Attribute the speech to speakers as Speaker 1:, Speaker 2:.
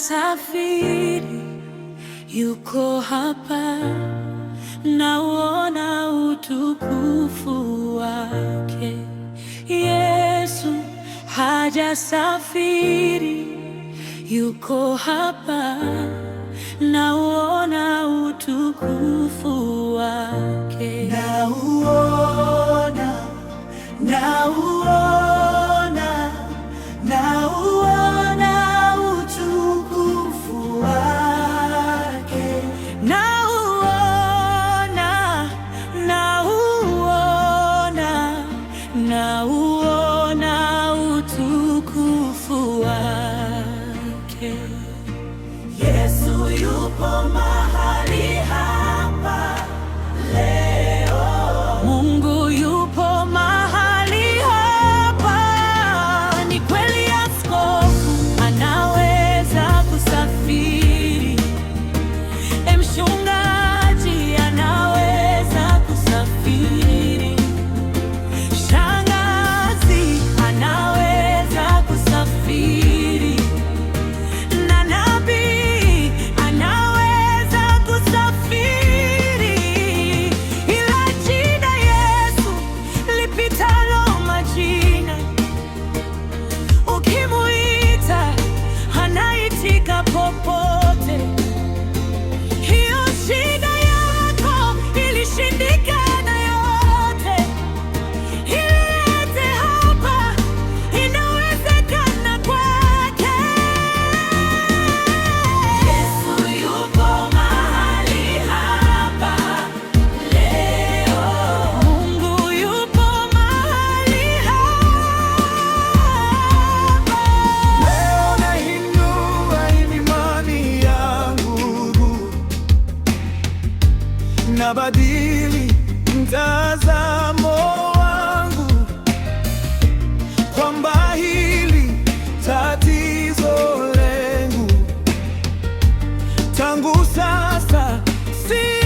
Speaker 1: hajasafiri, yuko hapa, nauona utukufu wake. Yesu hajasafiri, yuko hapa, nauona utukufu wake. Nauona, nauona, nauona utukufu wake. Nauona, nauona, nauona utukufu wake. Yesu yupo mahali hapa leo. Mungu yupo mahali hapa. Ni kweli askofu anaweza kusafiri. Mchungaji anaweza kusafiri. Shangazi anaweza kusafiri. Na nabii anaweza kusafiri. Ila jina Yesu lipitalo majina, ukimuita anaitika popote. Hiyo shida yako ilishindikana yote, ilete hapa, inawezekana kwake. Yesu yupo mahali hapa leo. Mungu yupo mahali hapa.
Speaker 2: Leo nainua imani yangu, nabadili mtazamo wangu, kwamba hili tatizo lengu tangu sasa si